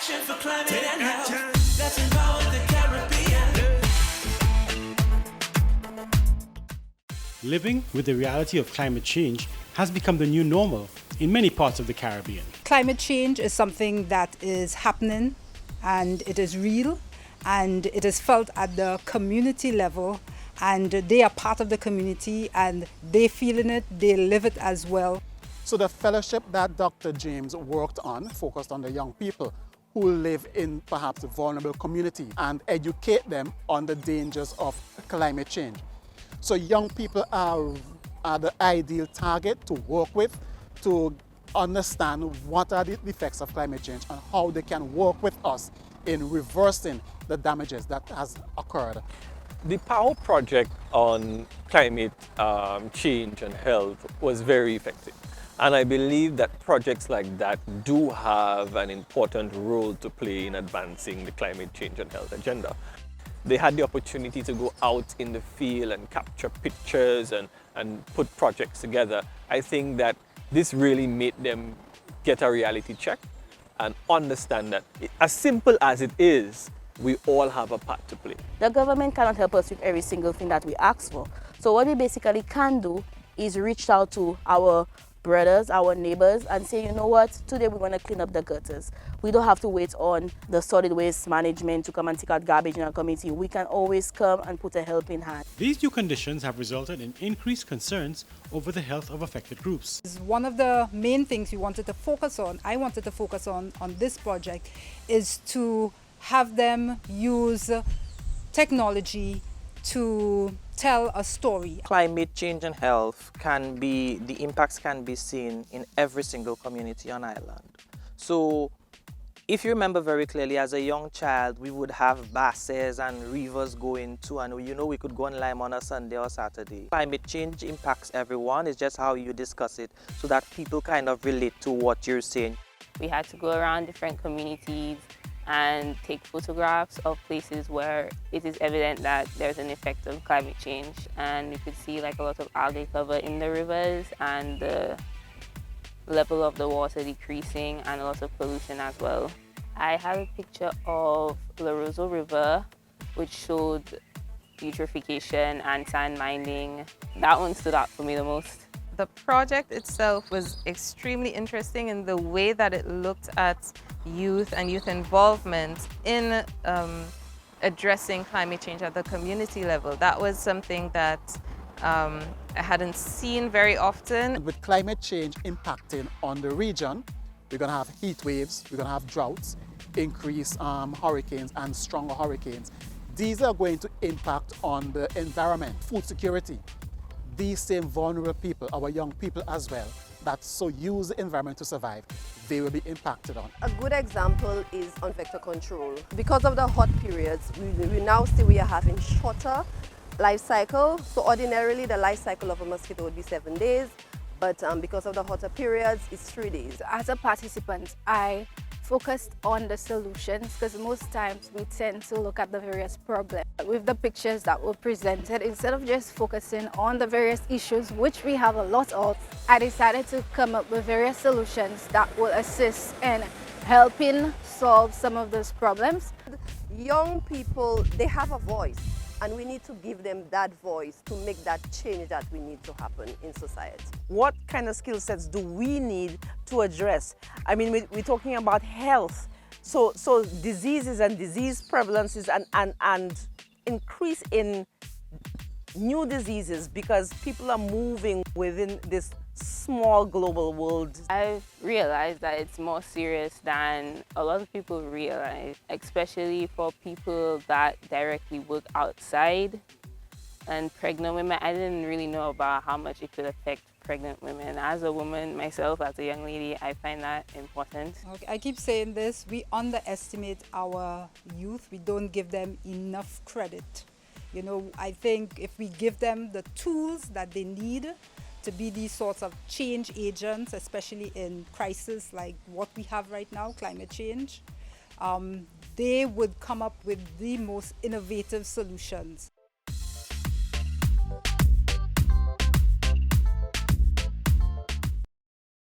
action for climate and health. Let's empower the Caribbean. Living with the reality of climate change has become the new normal in many parts of the Caribbean. Climate change is something that is happening, and it is real, and it is felt at the community level, and they are part of the community and they feeling it, they live it as well. So the fellowship that Dr. James worked on focused on the young people who live in perhaps a vulnerable community and educate them on the dangers of climate change. So young people are the ideal target to work with to understand what are the effects of climate change and how they can work with us in reversing the damages that has occurred. The POWER project on climate change and health was very effective. And I believe that projects like that do have an important role to play in advancing the climate change and health agenda. They had the opportunity to go out in the field and capture pictures and put projects together. I think that this really made them get a reality check and understand that as simple as it is, we all have a part to play. The government cannot help us with every single thing that we ask for. So what we basically can do is reach out to our brothers, our neighbors, and say, you know what, today we're going to clean up the gutters. We don't have to wait on the solid waste management to come and take out garbage in our community. We can always come and put a helping hand. These new conditions have resulted in increased concerns over the health of affected groups. One of the main things we wanted to focus on, I wanted to focus on this project, is to have them use technology to tell a story. Climate change and health the impacts can be seen in every single community on island. So if you remember very clearly, as a young child, we would have buses and rivers going to, and we could go on Lime on a Sunday or Saturday. Climate change impacts everyone. It's just how you discuss it so that people kind of relate to what you're saying. We had to go around different communities and take photographs of places where it is evident that there's an effect of climate change, and you could see like a lot of algae cover in the rivers and the level of the water decreasing and a lot of pollution as well. I have a picture of La Roseau River which showed eutrophication and sand mining. That one stood out for me the most. The project itself was extremely interesting in the way that it looked at youth and youth involvement in addressing climate change at the community level. That was something that I hadn't seen very often. With climate change impacting on the region, we're going to have heat waves, we're going to have droughts, increased hurricanes and stronger hurricanes. These are going to impact on the environment, food security. These same vulnerable people, our young people as well, that so use the environment to survive, they will be impacted on. A good example is on vector control. Because of the hot periods, we now see we are having shorter life cycle. So ordinarily the life cycle of a mosquito would be 7 days, but because of the hotter periods, it's 3 days. As a participant, I focused on the solutions because most times we tend to look at the various problems. With the pictures that were presented, instead of just focusing on the various issues, which we have a lot of, I decided to come up with various solutions that will assist in helping solve some of those problems. Young people, they have a voice, and we need to give them that voice to make that change that we need to happen in society. What kind of skill sets do we need to address? I mean, we're talking about health. So diseases and disease prevalences and increase in new diseases because people are moving within this small global world. I've realized that it's more serious than a lot of people realize, especially for people that directly work outside. And pregnant women, I didn't really know about how much it could affect pregnant women. As a woman myself, as a young lady, I find that important. Okay, I keep saying this, we underestimate our youth. We don't give them enough credit. I think if we give them the tools that they need to be these sorts of change agents, especially in crisis like what we have right now, climate change, they would come up with the most innovative solutions.